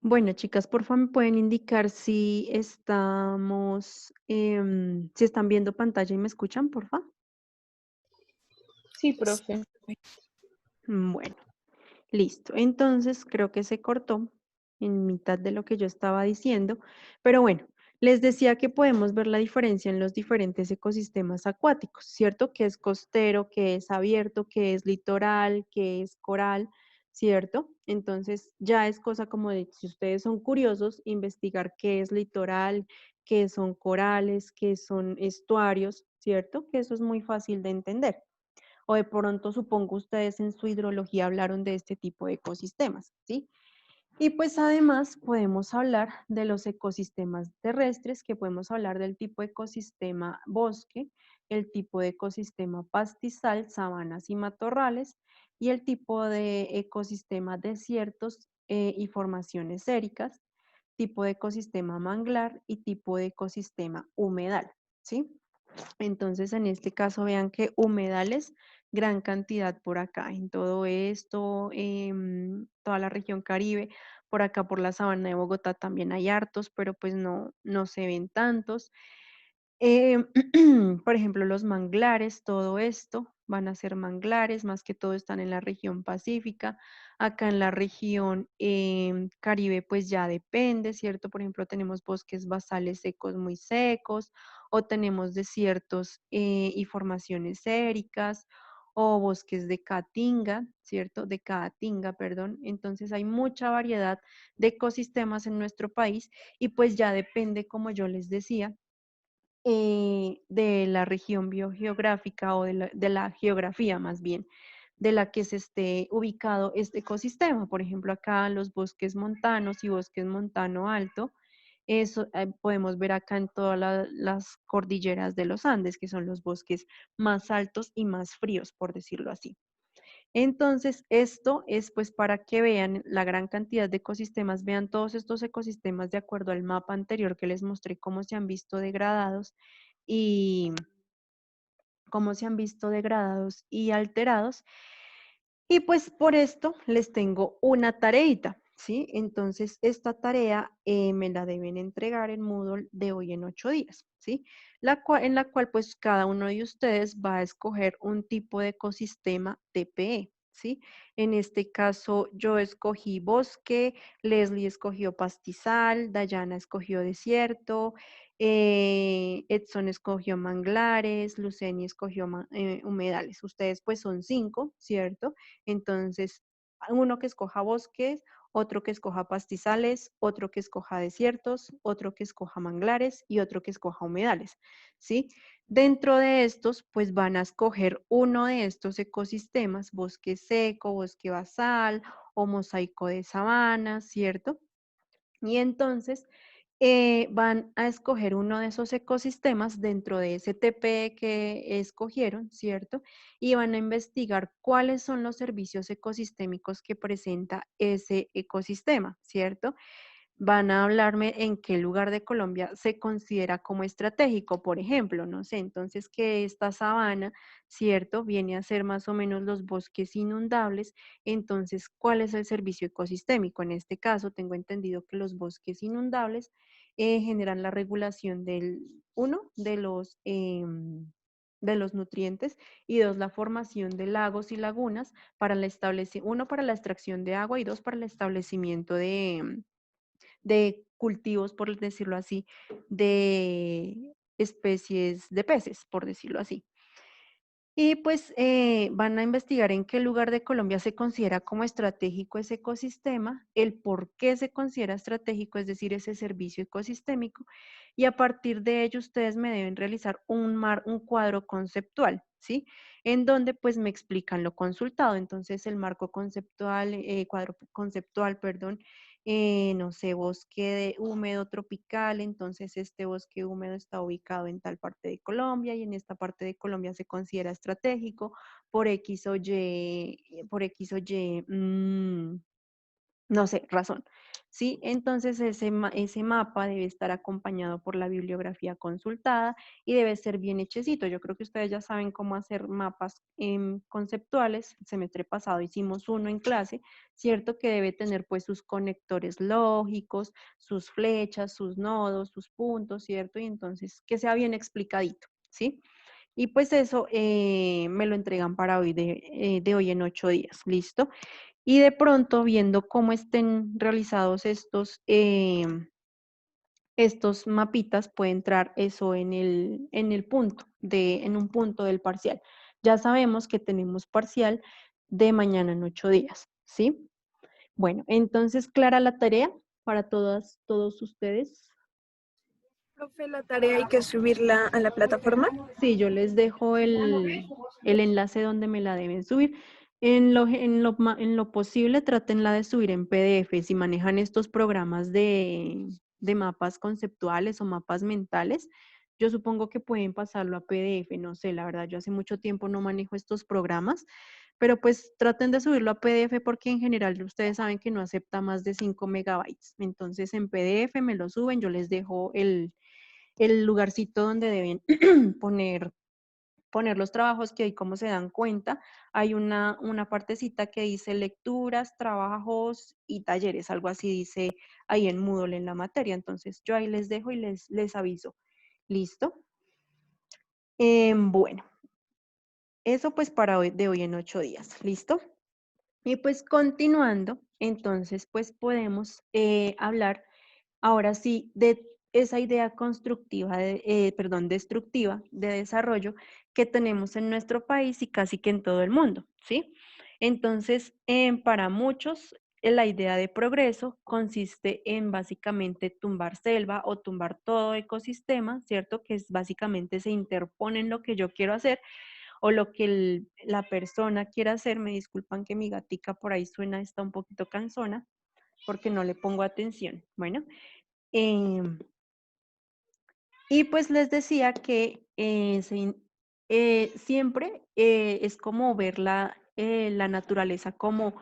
Bueno, chicas, por favor, ¿me pueden indicar si si están viendo pantalla y me escuchan, por favor? Sí, profe. Bueno, listo. Entonces, creo que se cortó en mitad de lo que yo estaba diciendo, pero bueno, les decía que podemos ver la diferencia en los diferentes ecosistemas acuáticos, ¿cierto? Que es costero, que es abierto, que es litoral, que es coral, ¿cierto? Entonces, ya es cosa como de, si ustedes son curiosos, investigar qué es litoral, qué son corales, qué son estuarios, ¿cierto? Que eso es muy fácil de entender. O de pronto, supongo ustedes en su hidrología hablaron de este tipo de ecosistemas, ¿sí? Y pues además podemos hablar de los ecosistemas terrestres, que podemos hablar del tipo de ecosistema bosque, el tipo de ecosistema pastizal, sabanas y matorrales, y el tipo de ecosistema desiertos y formaciones éricas, tipo de ecosistema manglar y tipo de ecosistema humedal, ¿sí? Entonces, en este caso, vean que humedales, gran cantidad por acá, en todo esto, toda la región Caribe, por acá por la sabana de Bogotá también hay hartos, pero pues no se ven tantos. Eh, por ejemplo, los manglares, todo esto van a ser manglares, más que todo están en la región pacífica. Acá en la región Caribe, pues ya depende, ¿cierto? Por ejemplo, tenemos bosques basales secos muy secos, o tenemos desiertos y formaciones éricas, o bosques de caatinga, ¿cierto? De caatinga, perdón. Entonces hay mucha variedad de ecosistemas en nuestro país y pues ya depende, como yo les decía, de la región biogeográfica o de la geografía más bien, de la que se esté ubicado este ecosistema. Por ejemplo, acá los bosques montanos y bosques montano alto, eso podemos ver acá en todas las cordilleras de los Andes, que son los bosques más altos y más fríos, por decirlo así. Entonces, esto es pues para que vean la gran cantidad de ecosistemas, vean todos estos ecosistemas de acuerdo al mapa anterior que les mostré cómo se han visto degradados y cómo se han visto degradados y alterados. Y pues por esto les tengo una tareita, ¿sí? Entonces, esta tarea me la deben entregar en Moodle de hoy en 8 días, ¿sí? En la cual pues cada uno de ustedes va a escoger un tipo de ecosistema TPE, ¿sí? En este caso yo escogí bosque, Leslie escogió pastizal, Dayana escogió desierto, Edson escogió manglares, Luceni escogió humedales. Ustedes pues son 5, ¿cierto? Entonces, uno que escoja bosques, otro que escoja pastizales, otro que escoja desiertos, otro que escoja manglares y otro que escoja humedales, ¿sí? Dentro de estos, pues van a escoger uno de estos ecosistemas, bosque seco, bosque basal o mosaico de sabana, ¿cierto? Y entonces van a escoger uno de esos ecosistemas dentro de ese TP que escogieron, ¿cierto? Y van a investigar cuáles son los servicios ecosistémicos que presenta ese ecosistema, ¿cierto? Van a hablarme en qué lugar de Colombia se considera como estratégico, por ejemplo, no sé, entonces que esta sabana, ¿cierto? Viene a ser más o menos los bosques inundables, entonces, ¿cuál es el servicio ecosistémico? En este caso, tengo entendido que los bosques inundables generan la regulación uno, de los nutrientes y dos, la formación de lagos y lagunas uno, para la extracción de agua y dos, para el establecimiento de cultivos, por decirlo así, de especies de peces, por decirlo así. Y pues van a investigar en qué lugar de Colombia se considera como estratégico ese ecosistema, el por qué se considera estratégico, es decir, ese servicio ecosistémico, y a partir de ello ustedes me deben realizar un cuadro conceptual, ¿sí? En donde pues me explican lo consultado. Entonces el marco conceptual, cuadro conceptual, perdón, no sé, bosque húmedo tropical, entonces este bosque húmedo está ubicado en tal parte de Colombia y en esta parte de Colombia se considera estratégico por X o Y, no sé, razón. ¿sí? Entonces ese mapa debe estar acompañado por la bibliografía consultada y debe ser bien hechecito. Yo creo que ustedes ya saben cómo hacer mapas conceptuales. El semestre pasado hicimos uno en clase, ¿cierto? Que debe tener pues sus conectores lógicos, sus flechas, sus nodos, sus puntos, ¿cierto? Y entonces que sea bien explicadito, ¿sí? Y pues eso me lo entregan para hoy, de hoy en 8 días, ¿listo? Y de pronto, viendo cómo estén realizados estos mapitas, puede entrar eso en un punto del parcial. Ya sabemos que tenemos parcial de mañana en 8 días, ¿sí? Bueno, entonces, clara la tarea para todos ustedes. Profe, la tarea hay que subirla a la plataforma. Sí, yo les dejo el enlace donde me la deben subir. En lo posible, trátenla de subir en PDF. Si manejan estos programas de mapas conceptuales o mapas mentales, yo supongo que pueden pasarlo a PDF. No sé, la verdad, yo hace mucho tiempo no manejo estos programas, pero pues traten de subirlo a PDF porque en general ustedes saben que no acepta más de 5 megabytes. Entonces, en PDF me lo suben, yo les dejo el lugarcito donde deben poner los trabajos, que ahí como se dan cuenta, hay una partecita que dice lecturas, trabajos y talleres, algo así dice ahí en Moodle en la materia. Entonces yo ahí les dejo y les aviso. ¿Listo? Bueno, eso pues para hoy, de hoy en 8 días. ¿Listo? Y pues continuando, entonces pues podemos hablar ahora sí de esa idea constructiva, perdón, destructiva de desarrollo que tenemos en nuestro país y casi que en todo el mundo, ¿sí? Entonces, para muchos, la idea de progreso consiste en básicamente tumbar selva o tumbar todo ecosistema, ¿cierto? Que es básicamente se interpone en lo que yo quiero hacer o lo que la persona quiera hacer. Me disculpan que mi gatica por ahí suena, está un poquito cansona porque no le pongo atención. Bueno, em, y pues les decía que siempre es como ver la naturaleza como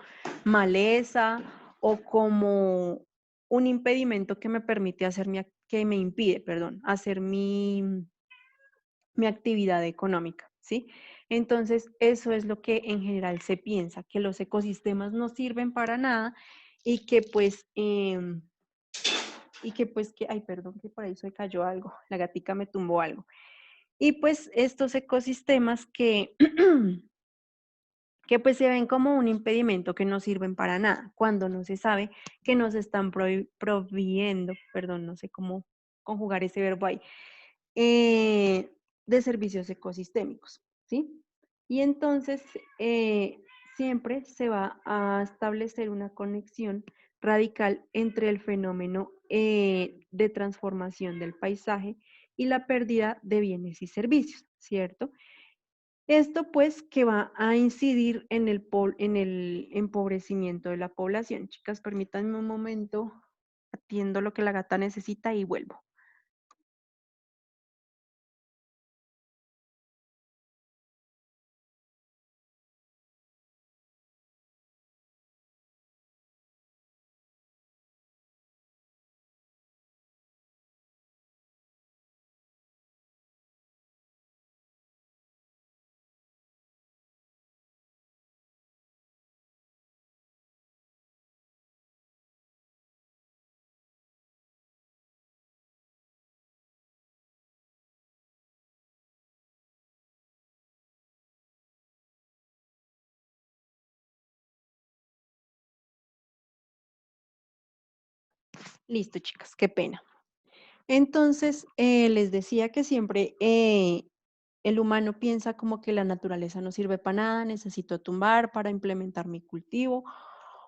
maleza o como un impedimento que me permite hacer que me impide, perdón, hacer mi actividad económica, ¿sí? Entonces, eso es lo que en general se piensa, que los ecosistemas no sirven para nada y que pues, ay, perdón, que por ahí se cayó algo, la gatica me tumbó algo. Y pues estos ecosistemas que pues se ven como un impedimento, que no sirven para nada, cuando no se sabe que nos están proveyendo, perdón, no sé cómo conjugar ese verbo ahí, de servicios ecosistémicos, ¿sí? Y entonces siempre se va a establecer una conexión radical entre el fenómeno de transformación del paisaje y la pérdida de bienes y servicios, ¿cierto? Esto pues que va a incidir en el empobrecimiento de la población. Chicas, permítanme un momento, atiendo lo que la gata necesita y vuelvo. Listo, chicas, qué pena. Entonces, les decía que siempre el humano piensa como que la naturaleza no sirve para nada, necesito tumbar para implementar mi cultivo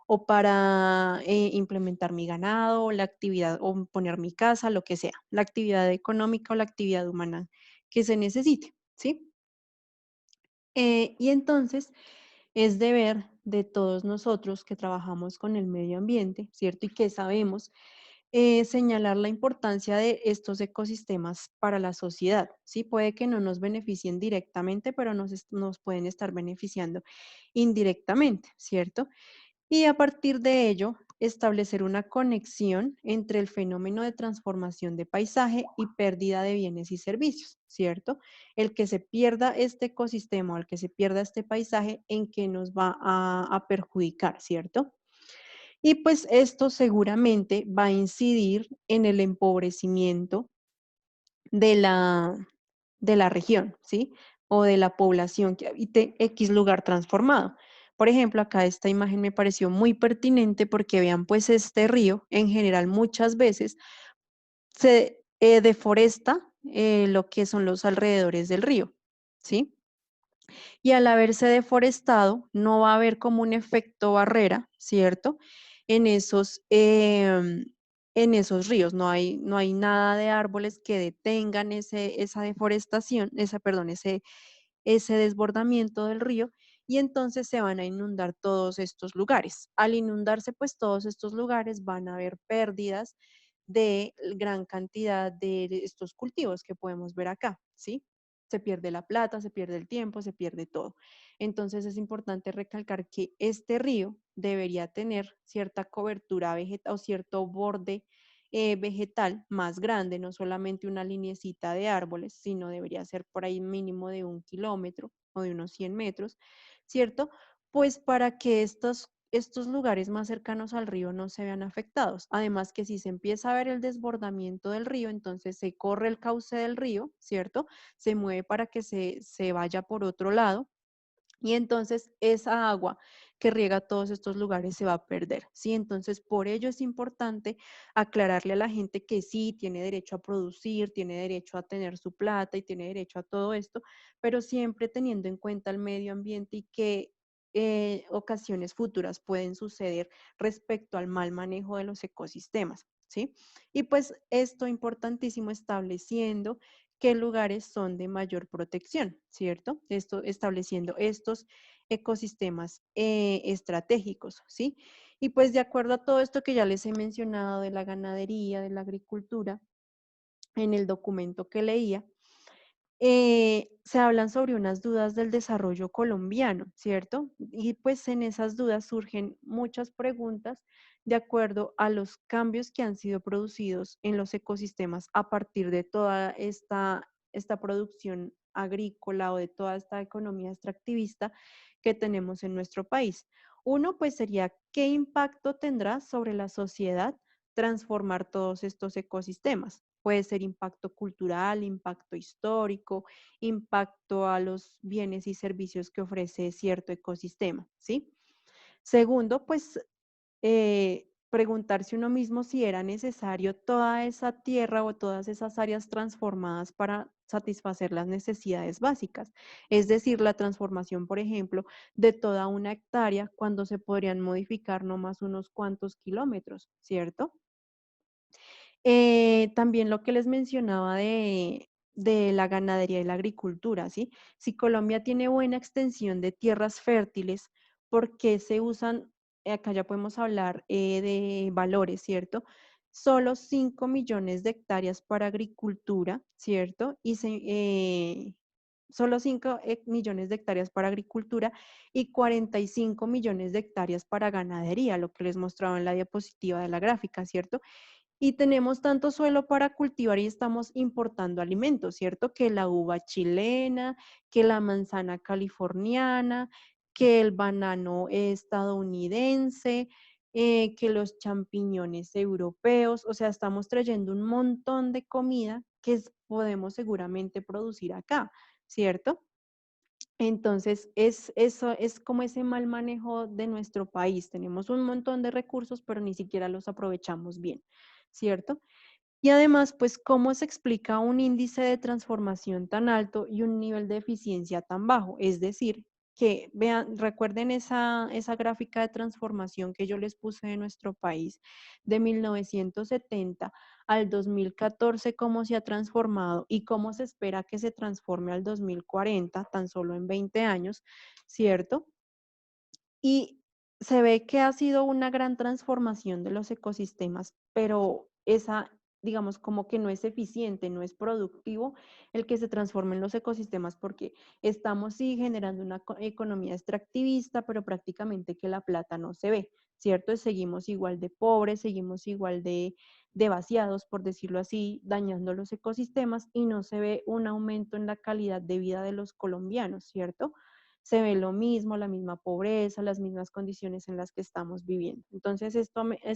o para implementar mi ganado, o la actividad, o poner mi casa, lo que sea, la actividad económica o la actividad humana que se necesite, ¿sí? Y entonces es deber de todos nosotros que trabajamos con el medio ambiente, ¿cierto? Y que sabemos señalar la importancia de estos ecosistemas para la sociedad. Sí, puede que no nos beneficien directamente, pero nos pueden estar beneficiando indirectamente, ¿cierto? Y a partir de ello, establecer una conexión entre el fenómeno de transformación de paisaje y pérdida de bienes y servicios, ¿cierto? El que se pierda este ecosistema o el que se pierda este paisaje, ¿en qué nos va a perjudicar, ¿cierto? Y pues esto seguramente va a incidir en el empobrecimiento de la región, ¿sí? O de la población que habite X lugar transformado. Por ejemplo, acá esta imagen me pareció muy pertinente porque vean, pues este río en general muchas veces se deforesta lo que son los alrededores del río, ¿sí? Y al haberse deforestado, no va a haber como un efecto barrera, ¿cierto? En en esos ríos, no hay nada de árboles que detengan esa deforestación, perdón, ese desbordamiento del río y entonces se van a inundar todos estos lugares. Al inundarse pues todos estos lugares van a haber pérdidas de gran cantidad de estos cultivos que podemos ver acá, ¿sí? Se pierde la plata, se pierde el tiempo, se pierde todo. Entonces es importante recalcar que este río debería tener cierta cobertura vegetal o cierto borde vegetal más grande, no solamente una linecita de árboles, sino debería ser por ahí mínimo de 1 kilómetro o de unos 100 metros, ¿cierto? Pues para que estos lugares más cercanos al río no se vean afectados. Además que si se empieza a ver el desbordamiento del río, entonces se corre el cauce del río, ¿cierto? Se mueve para que se vaya por otro lado y entonces esa agua que riega todos estos lugares se va a perder, ¿sí? Entonces, por ello es importante aclararle a la gente que sí tiene derecho a producir, tiene derecho a tener su plata y tiene derecho a todo esto, pero siempre teniendo en cuenta el medio ambiente y que ocasiones futuras pueden suceder respecto al mal manejo de los ecosistemas, ¿sí? Y pues esto importantísimo estableciendo qué lugares son de mayor protección, ¿cierto? Esto, estableciendo estos ecosistemas estratégicos, ¿sí? Y pues de acuerdo a todo esto que ya les he mencionado de la ganadería, de la agricultura, en el documento que leía, se hablan sobre unas dudas del desarrollo colombiano, ¿cierto? Y pues en esas dudas surgen muchas preguntas de acuerdo a los cambios que han sido producidos en los ecosistemas a partir de toda esta producción agrícola o de toda esta economía extractivista que tenemos en nuestro país. Uno, pues sería, ¿qué impacto tendrá sobre la sociedad transformar todos estos ecosistemas? Puede ser impacto cultural, impacto histórico, impacto a los bienes y servicios que ofrece cierto ecosistema, ¿sí? Segundo, pues preguntarse uno mismo si era necesario toda esa tierra o todas esas áreas transformadas para satisfacer las necesidades básicas. Es decir, la transformación, por ejemplo, de toda una hectárea cuando se podrían modificar no más unos cuantos kilómetros, ¿cierto? También lo que les mencionaba de la ganadería y la agricultura, ¿sí? Si Colombia tiene buena extensión de tierras fértiles, ¿por qué se usan, acá ya podemos hablar de valores, ¿cierto? Solo 5 millones de hectáreas para agricultura, ¿cierto? Solo 5 millones de hectáreas para agricultura y 45 millones de hectáreas para ganadería, lo que les mostraba en la diapositiva de la gráfica, ¿cierto? Y tenemos tanto suelo para cultivar y estamos importando alimentos, ¿cierto? Que la uva chilena, que la manzana californiana, que el banano estadounidense, que los champiñones europeos, o sea, estamos trayendo un montón de comida que podemos seguramente producir acá, ¿cierto? Entonces, eso es como ese mal manejo de nuestro país. Tenemos un montón de recursos, pero ni siquiera los aprovechamos bien, ¿cierto? Y además, pues, ¿cómo se explica un índice de transformación tan alto y un nivel de eficiencia tan bajo? Es decir, que vean, recuerden esa gráfica de transformación que yo les puse de nuestro país de 1970 al 2014, cómo se ha transformado y cómo se espera que se transforme al 2040, tan solo en 20 años, ¿cierto? Y se ve que ha sido una gran transformación de los ecosistemas, pero esa, digamos, como que no es eficiente, no es productivo el que se transformen los ecosistemas porque estamos sí generando una economía extractivista, pero prácticamente que la plata no se ve, ¿cierto? Seguimos igual de pobres, seguimos igual de vaciados, por decirlo así, dañando los ecosistemas y no se ve un aumento en la calidad de vida de los colombianos, ¿cierto? Se ve lo mismo, la misma pobreza, las mismas condiciones en las que estamos viviendo. Entonces,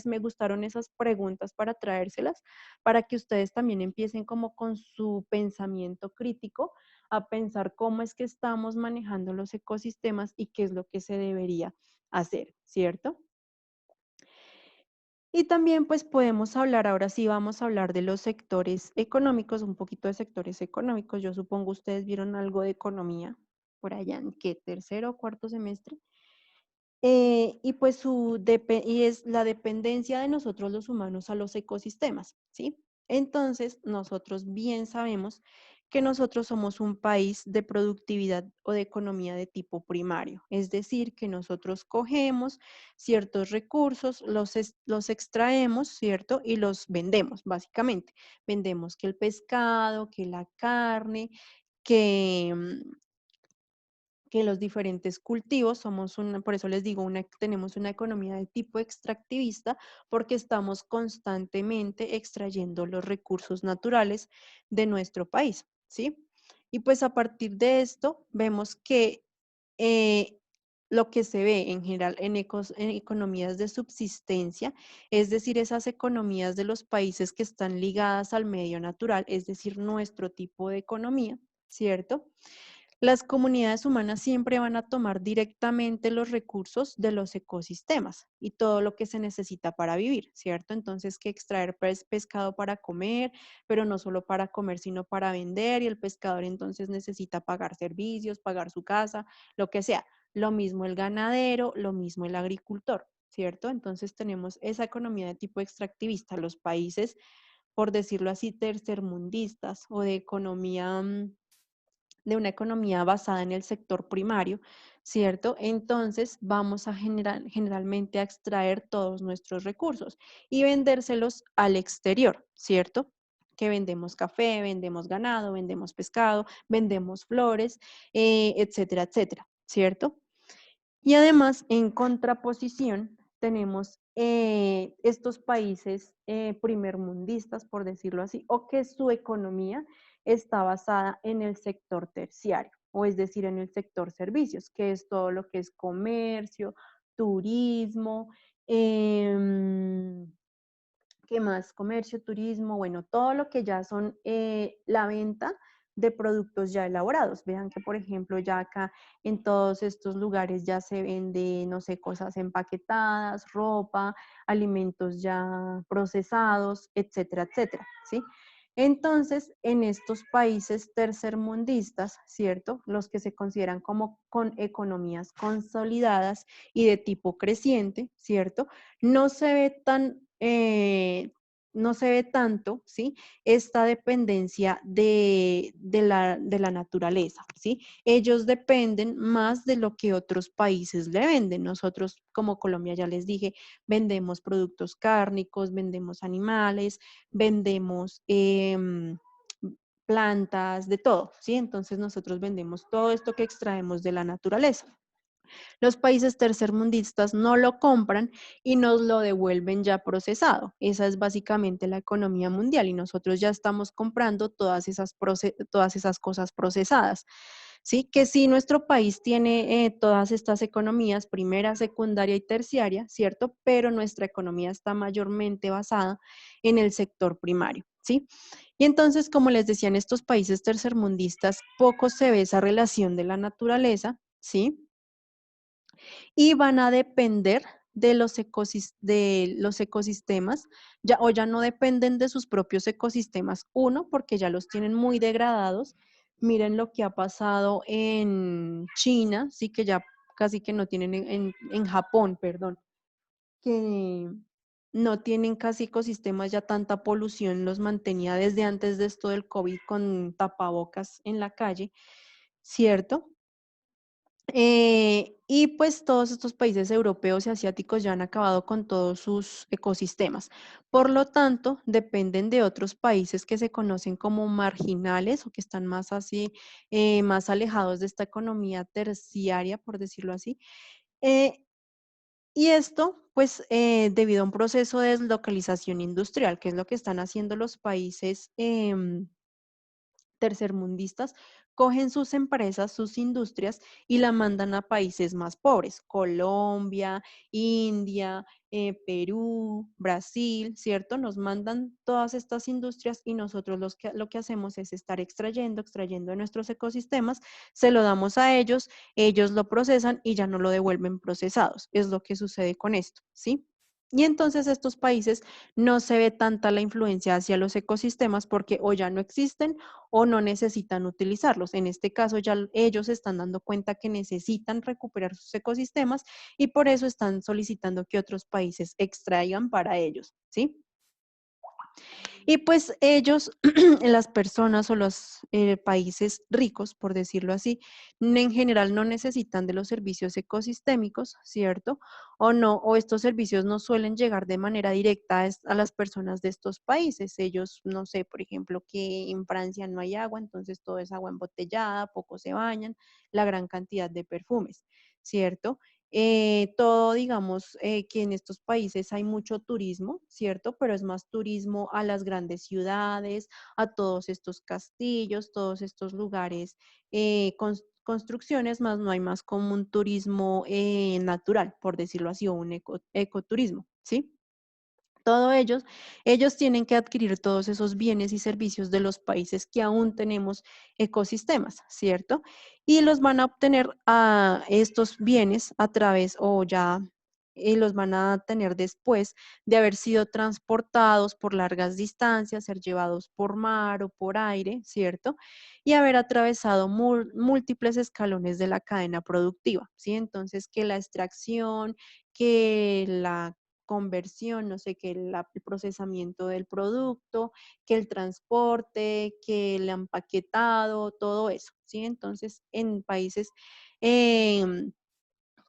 me gustaron esas preguntas para traérselas, para que ustedes también empiecen como con su pensamiento crítico a pensar cómo es que estamos manejando los ecosistemas y qué es lo que se debería hacer, ¿cierto? Y también pues podemos hablar, ahora sí vamos a hablar de los sectores económicos, un poquito de sectores económicos. Yo supongo ustedes vieron algo de economía por allá en qué tercero o cuarto semestre. Y pues y es la dependencia de nosotros los humanos a los ecosistemas, ¿sí? Entonces, nosotros bien sabemos que nosotros somos un país de productividad o de economía de tipo primario, es decir, que nosotros cogemos ciertos recursos, los extraemos, ¿cierto? Y los vendemos, básicamente. Vendemos que el pescado, que la carne, que, que los diferentes cultivos somos por eso les digo, tenemos una economía de tipo extractivista porque estamos constantemente extrayendo los recursos naturales de nuestro país, ¿sí? Y pues a partir de esto vemos que eh, lo que se ve en general en economías de subsistencia, es decir, esas economías de los países que están ligadas al medio natural, es decir, nuestro tipo de economía, ¿cierto? Las comunidades humanas siempre van a tomar directamente los recursos de los ecosistemas y todo lo que se necesita para vivir, ¿cierto? Entonces, que extraer pescado para comer, pero no solo para comer, sino para vender, y el pescador entonces necesita pagar servicios, pagar su casa, lo que sea. Lo mismo el ganadero, lo mismo el agricultor, ¿cierto? Entonces tenemos esa economía de tipo extractivista. Los países, por decirlo así, tercermundistas o de economía de una economía basada en el sector primario, ¿cierto? Entonces vamos a generalmente a extraer todos nuestros recursos y vendérselos al exterior, ¿cierto? Que vendemos café, vendemos ganado, vendemos pescado, vendemos flores, etcétera, etcétera, ¿cierto? Y además, en contraposición, tenemos estos países primermundistas, por decirlo así, o que su economía está basada en el sector terciario, o es decir, en el sector servicios, que es todo lo que es comercio, turismo, em, ¿qué más? Comercio, turismo, bueno, todo lo que ya son la venta de productos ya elaborados. Vean que, por ejemplo, ya acá en todos estos lugares ya se vende, no sé, cosas empaquetadas, ropa, alimentos ya procesados, etcétera, etcétera, ¿sí? Entonces, en estos países tercermundistas, ¿cierto? Los que se consideran como con economías consolidadas y de tipo creciente, ¿cierto? No se ve no se ve tanto, ¿sí? Esta dependencia de la naturaleza, ¿sí? Ellos dependen más de lo que otros países le venden. Nosotros, como Colombia, ya les dije, vendemos productos cárnicos, vendemos animales, vendemos plantas, de todo, ¿sí? Entonces nosotros vendemos todo esto que extraemos de la naturaleza. Los países tercermundistas no lo compran y nos lo devuelven ya procesado. Esa es básicamente la economía mundial y nosotros ya estamos comprando todas esas cosas procesadas. ¿Sí? Que sí, nuestro país tiene todas estas economías, primera, secundaria y terciaria, ¿cierto? Pero nuestra economía está mayormente basada en el sector primario, ¿sí? Y entonces, como les decía, en estos países tercermundistas poco se ve esa relación de la naturaleza, ¿sí? Y van a depender de los ecosistemas, ya, o ya no dependen de sus propios ecosistemas, uno, porque ya los tienen muy degradados. Miren lo que ha pasado en China, sí que ya casi que no tienen, en Japón, perdón, que no tienen casi ecosistemas, ya tanta polución los mantenía desde antes de esto del COVID con tapabocas en la calle, ¿cierto? Y pues todos estos países europeos y asiáticos ya han acabado con todos sus ecosistemas. Por lo tanto, dependen de otros países que se conocen como marginales o que están más así, más alejados de esta economía terciaria, por decirlo así, eh, Y esto, pues, debido a un proceso de deslocalización industrial, que es lo que están haciendo los países tercermundistas, cogen sus empresas, sus industrias y la mandan a países más pobres, Colombia, India, Perú, Brasil, ¿cierto? Nos mandan todas estas industrias y nosotros lo que hacemos es estar extrayendo de nuestros ecosistemas, se lo damos a ellos lo procesan y ya no lo devuelven procesados. Es lo que sucede con esto, ¿sí? Y entonces estos países no se ve tanta la influencia hacia los ecosistemas porque o ya no existen o no necesitan utilizarlos. En este caso ya ellos están dando cuenta que necesitan recuperar sus ecosistemas y por eso están solicitando que otros países extraigan para ellos, ¿sí? Y pues ellos, las personas o los países ricos, por decirlo así, en general no necesitan de los servicios ecosistémicos, ¿cierto? O no, o estos servicios no suelen llegar de manera directa a las personas de estos países. Ellos, no sé, por ejemplo, que en Francia no hay agua, entonces todo es agua embotellada, poco se bañan, la gran cantidad de perfumes, ¿cierto? Todo, digamos, que en estos países hay mucho turismo, ¿cierto? Pero es más turismo a las grandes ciudades, a todos estos castillos, todos estos lugares, construcciones, más no hay más como un turismo natural, por decirlo así, o un ecoturismo, ¿sí? Todo ellos tienen que adquirir todos esos bienes y servicios de los países que aún tenemos ecosistemas, ¿cierto? Y los van a obtener a estos bienes a través o ya los van a tener después de haber sido transportados por largas distancias, ser llevados por mar o por aire, ¿cierto? Y haber atravesado múltiples escalones de la cadena productiva, ¿sí? Entonces, que la extracción, que la conversión, no sé, que el procesamiento del producto, que el transporte, que el empaquetado, todo eso, ¿sí? Entonces, en países em,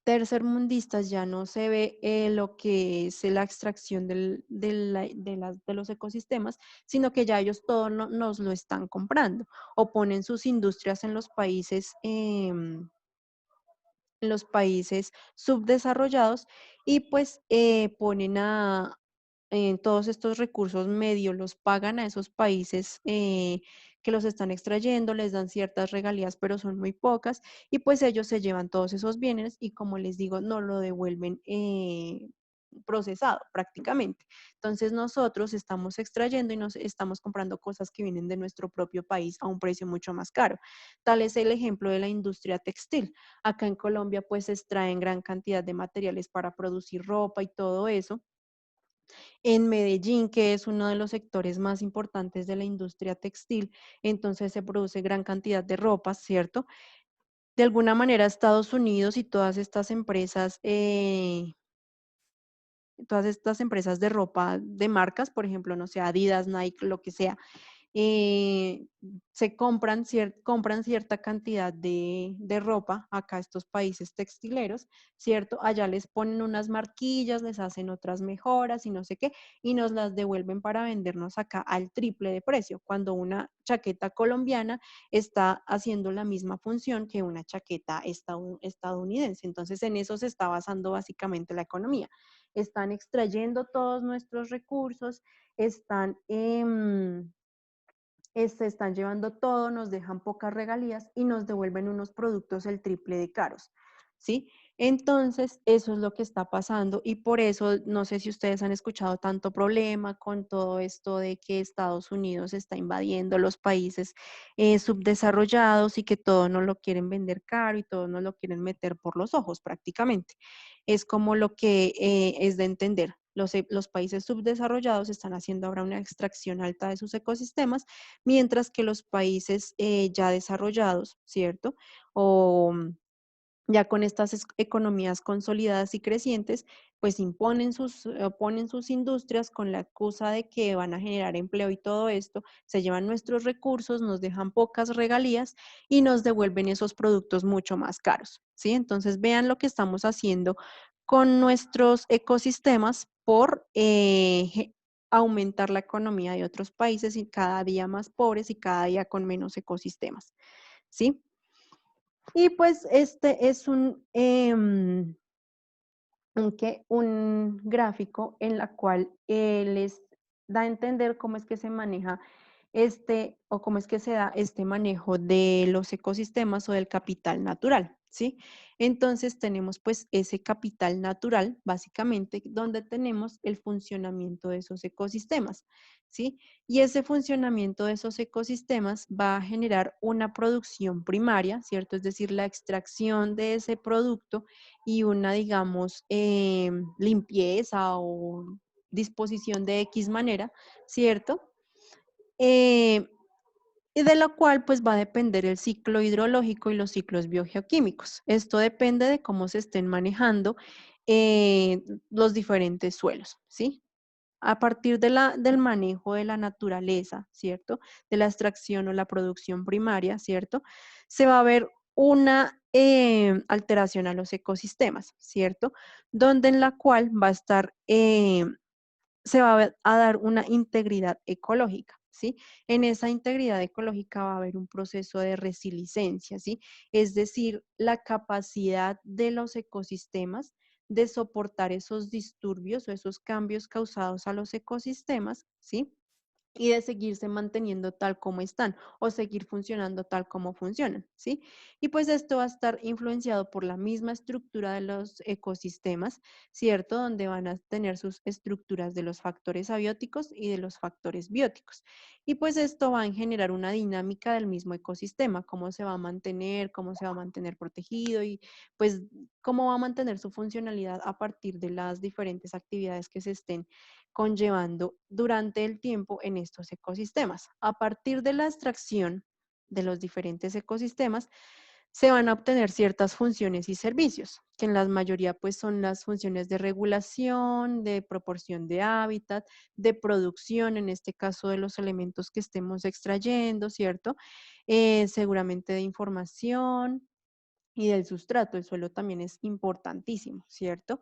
tercermundistas ya no se ve lo que es la extracción de los ecosistemas, sino que ya ellos todo nos lo están comprando o ponen sus industrias en los países subdesarrollados y pues ponen todos estos recursos medios, los pagan a esos países que los están extrayendo, les dan ciertas regalías, pero son muy pocas y pues ellos se llevan todos esos bienes y como les digo, no lo devuelven procesado prácticamente. Entonces nosotros estamos extrayendo y nos estamos comprando cosas que vienen de nuestro propio país a un precio mucho más caro. Tal es el ejemplo de la industria textil. Acá en Colombia pues se extraen gran cantidad de materiales para producir ropa y todo eso. En Medellín, que es uno de los sectores más importantes de la industria textil, entonces se produce gran cantidad de ropa, ¿cierto? De alguna manera Estados Unidos y todas estas empresas de ropa de marcas, por ejemplo, no sé, Adidas, Nike, lo que sea, eh, se compran cierta cantidad de ropa acá a estos países textileros, ¿cierto? Allá les ponen unas marquillas, les hacen otras mejoras y no sé qué, y nos las devuelven para vendernos acá al triple de precio, cuando una chaqueta colombiana está haciendo la misma función que una chaqueta estadounidense. Entonces, en eso se está basando básicamente la economía. Están extrayendo todos nuestros recursos, están... se están llevando todo, nos dejan pocas regalías y nos devuelven unos productos el triple de caros, ¿sí? Entonces, eso es lo que está pasando y por eso, no sé si ustedes han escuchado tanto problema con todo esto de que Estados Unidos está invadiendo los países subdesarrollados y que todo nos lo quieren vender caro y todo nos lo quieren meter por los ojos prácticamente. Es como lo que es de entender. Los países subdesarrollados están haciendo ahora una extracción alta de sus ecosistemas mientras que los países ya desarrollados, ¿cierto? O ya con estas economías consolidadas y crecientes, pues ponen sus industrias con la excusa de que van a generar empleo y todo esto, se llevan nuestros recursos, nos dejan pocas regalías y nos devuelven esos productos mucho más caros, ¿sí? Entonces vean lo que estamos haciendo con nuestros ecosistemas por aumentar la economía de otros países y cada día más pobres y cada día con menos ecosistemas, ¿sí? Y pues este es un gráfico en la cual les da a entender cómo es que se maneja o cómo es que se da este manejo de los ecosistemas o del capital natural, ¿sí? Entonces tenemos pues ese capital natural, básicamente, donde tenemos el funcionamiento de esos ecosistemas, ¿sí? Y ese funcionamiento de esos ecosistemas va a generar una producción primaria, ¿cierto? Es decir, la extracción de ese producto y una, digamos, limpieza o disposición de X manera, ¿cierto? Eh, y de lo cual pues va a depender el ciclo hidrológico y los ciclos biogeoquímicos. Esto depende de cómo se estén manejando los diferentes suelos, ¿sí? A partir del manejo de la naturaleza, ¿cierto? De la extracción o la producción primaria, ¿cierto? Se va a ver una alteración a los ecosistemas, ¿cierto? Donde en la cual va a estar se va a dar una integridad ecológica, ¿sí? En esa integridad ecológica va a haber un proceso de resiliencia, ¿sí? Es decir, la capacidad de los ecosistemas de soportar esos disturbios o esos cambios causados a los ecosistemas, ¿sí? Y de seguirse manteniendo tal como están o seguir funcionando tal como funcionan, ¿sí? Y pues esto va a estar influenciado por la misma estructura de los ecosistemas, ¿cierto? Donde van a tener sus estructuras de los factores abióticos y de los factores bióticos. Y pues esto va a generar una dinámica del mismo ecosistema, cómo se va a mantener, cómo se va a mantener protegido y pues cómo va a mantener su funcionalidad a partir de las diferentes actividades que se estén conllevando durante el tiempo en estos ecosistemas. A partir de la extracción de los diferentes ecosistemas, se van a obtener ciertas funciones y servicios, que en la mayoría pues son las funciones de regulación, de proporción de hábitat, de producción, en este caso de los elementos que estemos extrayendo, ¿cierto? Seguramente de información y del sustrato. El suelo también es importantísimo, ¿cierto?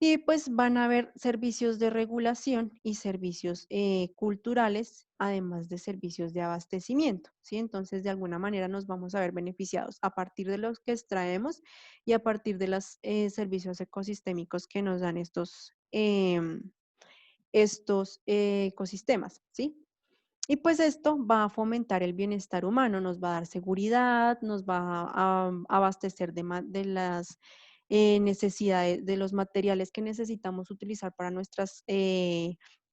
Y pues van a haber servicios de regulación y servicios culturales, además de servicios de abastecimiento, ¿sí? Entonces, de alguna manera nos vamos a ver beneficiados a partir de los que extraemos y a partir de los servicios ecosistémicos que nos dan estos ecosistemas, ¿sí? Y pues esto va a fomentar el bienestar humano, nos va a dar seguridad, nos va a abastecer de las necesidades, de los materiales que necesitamos utilizar para nuestras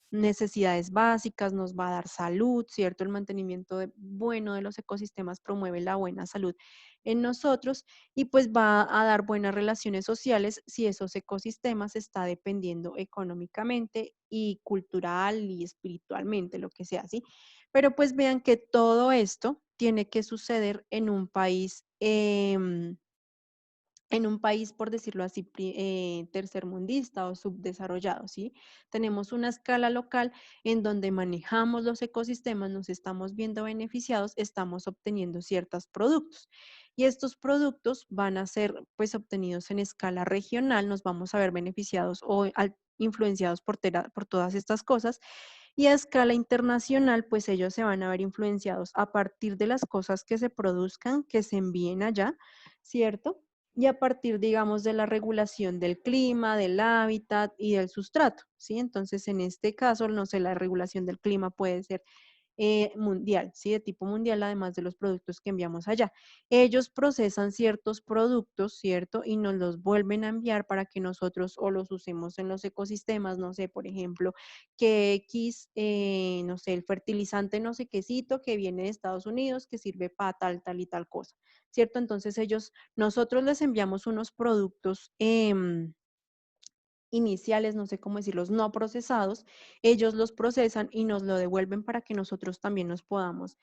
necesidades básicas, nos va a dar salud, ¿cierto? El mantenimiento bueno de los ecosistemas promueve la buena salud en nosotros y pues va a dar buenas relaciones sociales si esos ecosistemas está dependiendo económicamente y cultural y espiritualmente, lo que sea, ¿sí? Pero pues vean que todo esto tiene que suceder en un país, por decirlo así, tercermundista o subdesarrollado, ¿sí? Tenemos una escala local en donde manejamos los ecosistemas, nos estamos viendo beneficiados, estamos obteniendo ciertos productos. Y estos productos van a ser, pues, obtenidos en escala regional, nos vamos a ver beneficiados o influenciados por todas estas cosas y a escala internacional, pues ellos se van a ver influenciados a partir de las cosas que se produzcan, que se envíen allá, ¿cierto? Y a partir, digamos, de la regulación del clima, del hábitat y del sustrato, ¿sí? Entonces, en este caso, no sé, la regulación del clima puede ser mundial, ¿sí? De tipo mundial, además de los productos que enviamos allá. Ellos procesan ciertos productos, ¿cierto? Y nos los vuelven a enviar para que nosotros o los usemos en los ecosistemas, no sé, por ejemplo, que X, no sé, el fertilizante no sé quécito que viene de Estados Unidos que sirve para tal, tal y tal cosa, ¿cierto? Entonces nosotros les enviamos unos productos iniciales, no sé cómo decirlos, no procesados, ellos los procesan y nos lo devuelven para que nosotros también nos podamos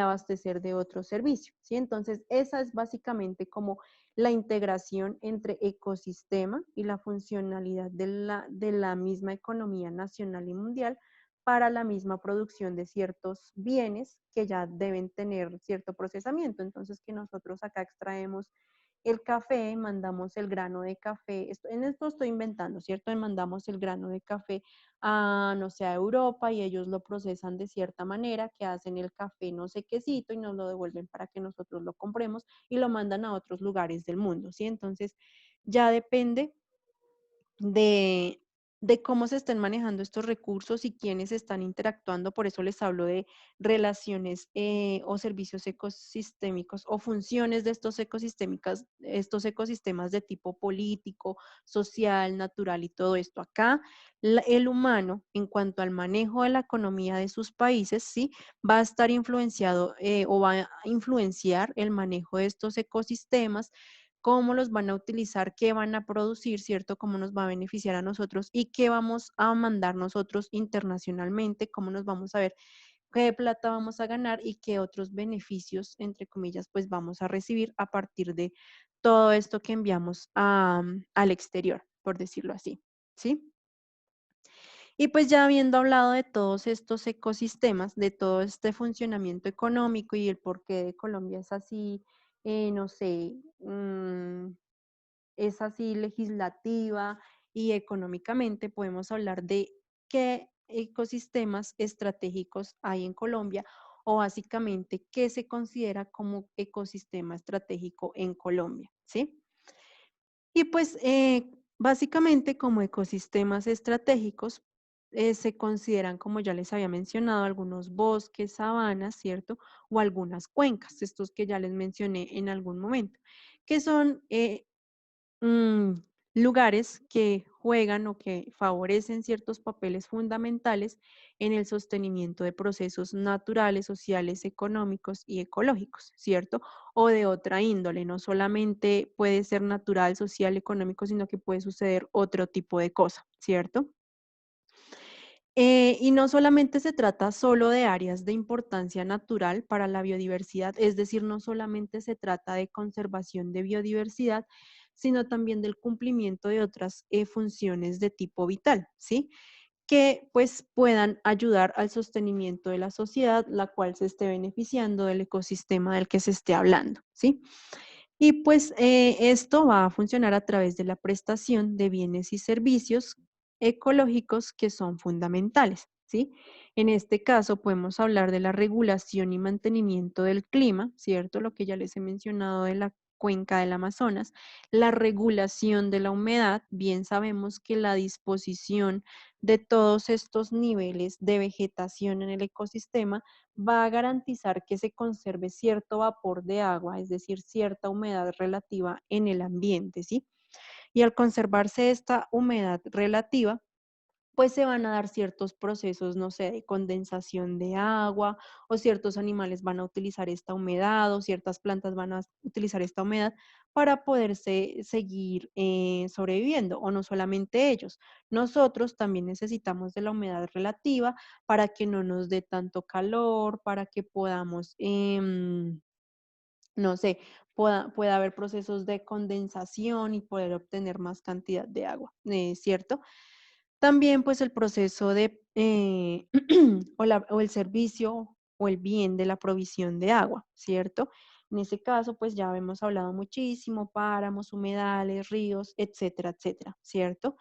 abastecer de otro servicio, ¿sí? Entonces, esa es básicamente como la integración entre ecosistema y la funcionalidad de la misma economía nacional y mundial para la misma producción de ciertos bienes que ya deben tener cierto procesamiento. Entonces, que nosotros acá extraemos el café, mandamos el grano de café, en esto estoy inventando, ¿cierto? Mandamos el grano de café a, no sé, a Europa y ellos lo procesan de cierta manera, que hacen el café no sé quécito y nos lo devuelven para que nosotros lo compremos y lo mandan a otros lugares del mundo, ¿sí? Entonces, ya depende de, de cómo se están manejando estos recursos y quiénes están interactuando. Por eso les hablo de relaciones o servicios ecosistémicos o funciones de estos ecosistemas de tipo político, social, natural y todo esto. Acá el humano, en cuanto al manejo de la economía de sus países, sí, va a estar influenciado o va a influenciar el manejo de estos ecosistemas, cómo los van a utilizar, qué van a producir, ¿cierto? Cómo nos va a beneficiar a nosotros y qué vamos a mandar nosotros internacionalmente, cómo nos vamos a ver, qué plata vamos a ganar y qué otros beneficios, entre comillas, pues vamos a recibir a partir de todo esto que enviamos al exterior, por decirlo así, ¿sí? Y pues ya habiendo hablado de todos estos ecosistemas, de todo este funcionamiento económico y el porqué de Colombia es así, no sé, es así legislativa y económicamente, podemos hablar de qué ecosistemas estratégicos hay en Colombia o básicamente qué se considera como ecosistema estratégico en Colombia, ¿sí? Y pues básicamente como ecosistemas estratégicos se consideran, como ya les había mencionado, algunos bosques, sabanas, ¿cierto? O algunas cuencas, estos que ya les mencioné en algún momento, que son mm, lugares que juegan o que favorecen ciertos papeles fundamentales en el sostenimiento de procesos naturales, sociales, económicos y ecológicos, ¿cierto? O de otra índole, no solamente puede ser natural, social, económico, sino que puede suceder otro tipo de cosa, ¿cierto? Y no solamente se trata solo de áreas de importancia natural para la biodiversidad, es decir, no solamente se trata de conservación de biodiversidad, sino también del cumplimiento de otras funciones de tipo vital, ¿sí? Que pues puedan ayudar al sostenimiento de la sociedad, la cual se esté beneficiando del ecosistema del que se esté hablando, ¿sí? Y pues esto va a funcionar a través de la prestación de bienes y servicios ecológicos que son fundamentales, ¿sí? En este caso podemos hablar de la regulación y mantenimiento del clima, ¿cierto? Lo que ya les he mencionado de la cuenca del Amazonas, la regulación de la humedad, bien sabemos que la disposición de todos estos niveles de vegetación en el ecosistema va a garantizar que se conserve cierto vapor de agua, es decir, cierta humedad relativa en el ambiente, ¿sí? Y al conservarse esta humedad relativa, pues se van a dar ciertos procesos, no sé, de condensación de agua, o ciertos animales van a utilizar esta humedad, o ciertas plantas van a utilizar esta humedad para poderse seguir sobreviviendo, o no solamente ellos. Nosotros también necesitamos de la humedad relativa para que no nos dé tanto calor, para que podamos, no sé, pueda haber procesos de condensación y poder obtener más cantidad de agua, ¿cierto? También, pues, el proceso de, o el servicio o el bien de la provisión de agua, ¿cierto? En ese caso, pues, ya hemos hablado muchísimo, páramos, humedales, ríos, etcétera, etcétera, ¿cierto?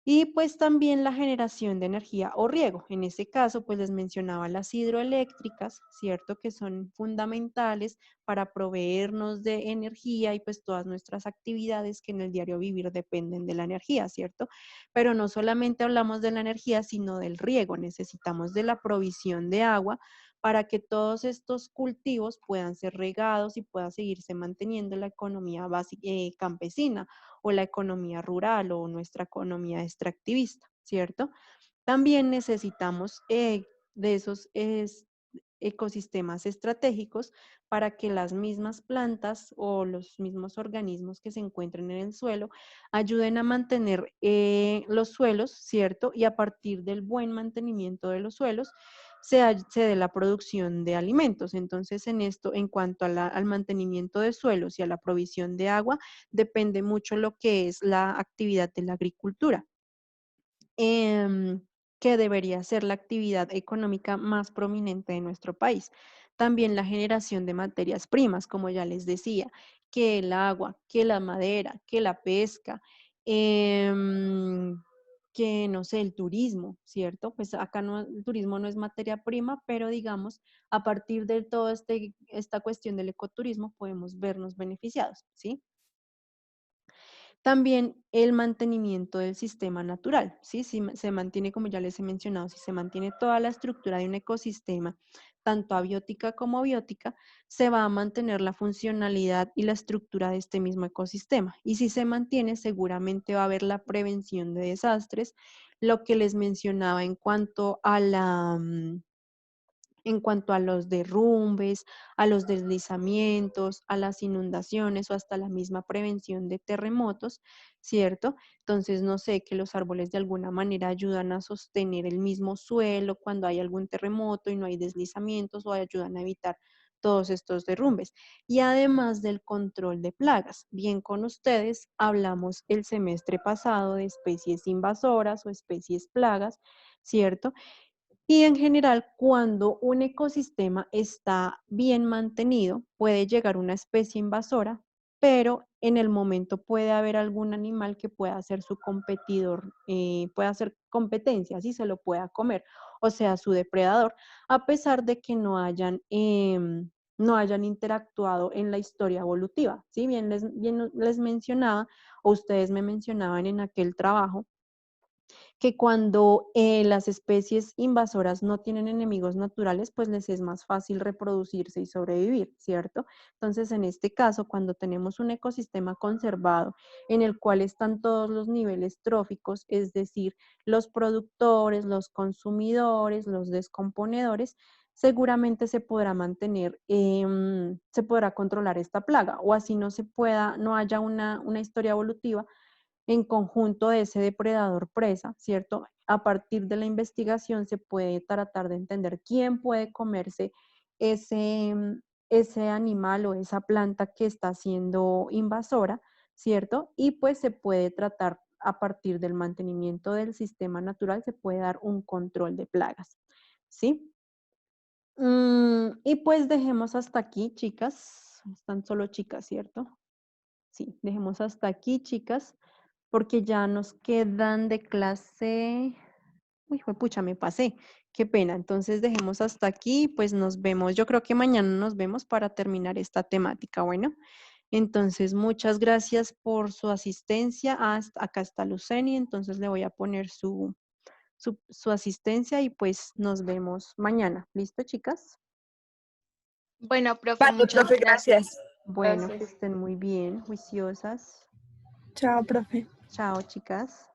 Y pues también la generación de energía o riego. En ese caso, pues les mencionaba las hidroeléctricas, ¿cierto? Que son fundamentales para proveernos de energía y pues todas nuestras actividades que en el diario vivir dependen de la energía, ¿cierto? Pero no solamente hablamos de la energía, sino del riego. Necesitamos de la provisión de agua para que todos estos cultivos puedan ser regados y pueda seguirse manteniendo la economía campesina o la economía rural o nuestra economía extractivista, ¿cierto? También necesitamos de esos ecosistemas estratégicos para que las mismas plantas o los mismos organismos que se encuentren en el suelo ayuden a mantener los suelos, ¿cierto? Y a partir del buen mantenimiento de los suelos se dé la producción de alimentos. Entonces, en esto, en cuanto a al mantenimiento de suelos y a la provisión de agua, depende mucho lo que es la actividad de la agricultura, em, que debería ser la actividad económica más prominente de nuestro país. También la generación de materias primas, como ya les decía, que el agua, que la madera, que la pesca, em, que no sé, el turismo, ¿cierto? Pues acá no, el turismo no es materia prima, pero digamos, a partir de toda esta cuestión del ecoturismo podemos vernos beneficiados, ¿sí? También el mantenimiento del sistema natural, ¿sí? Si se mantiene, como ya les he mencionado, si se mantiene toda la estructura de un ecosistema, tanto abiótica como biótica, se va a mantener la funcionalidad y la estructura de este mismo ecosistema. Y si se mantiene, seguramente va a haber la prevención de desastres, lo que les mencionaba en cuanto a en cuanto a los derrumbes, a los deslizamientos, a las inundaciones o hasta la misma prevención de terremotos, ¿cierto? Entonces, no sé, que los árboles de alguna manera ayudan a sostener el mismo suelo cuando hay algún terremoto y no hay deslizamientos o ayudan a evitar todos estos derrumbes. Y además del control de plagas. Bien con ustedes, hablamos el semestre pasado de especies invasoras o especies plagas, ¿cierto? Y en general, cuando un ecosistema está bien mantenido, puede llegar una especie invasora, pero en el momento puede haber algún animal que pueda ser su competidor, pueda hacer competencia, así se lo pueda comer, o sea, su depredador, a pesar de que no hayan interactuado en la historia evolutiva. ¿Sí? Bien les mencionaba, o ustedes me mencionaban en aquel trabajo, que cuando las especies invasoras no tienen enemigos naturales, pues les es más fácil reproducirse y sobrevivir, ¿cierto? Entonces, en este caso, cuando tenemos un ecosistema conservado en el cual están todos los niveles tróficos, es decir, los productores, los consumidores, los descomponedores, seguramente se podrá mantener, se podrá controlar esta plaga, o así no haya una historia evolutiva en conjunto de ese depredador presa, ¿cierto? A partir de la investigación se puede tratar de entender quién puede comerse ese, ese animal o esa planta que está siendo invasora, ¿cierto? Y pues se puede tratar a partir del mantenimiento del sistema natural, se puede dar un control de plagas, ¿sí? Y pues dejemos hasta aquí, chicas. Están solo chicas, ¿cierto? Sí, dejemos hasta aquí, chicas, porque ya nos quedan de clase. Uy, pucha, me pasé. Qué pena. Entonces dejemos hasta aquí, pues nos vemos. Yo creo que mañana nos vemos para terminar esta temática. Bueno, entonces muchas gracias por su asistencia. Acá está Luceni, entonces le voy a poner su asistencia y pues nos vemos mañana. ¿Listo, chicas? Bueno, profe, Vale, muchas profe, gracias. gracias. Bueno, que Gracias. estén muy bien, juiciosas. Chao, profe. Chao, chicas.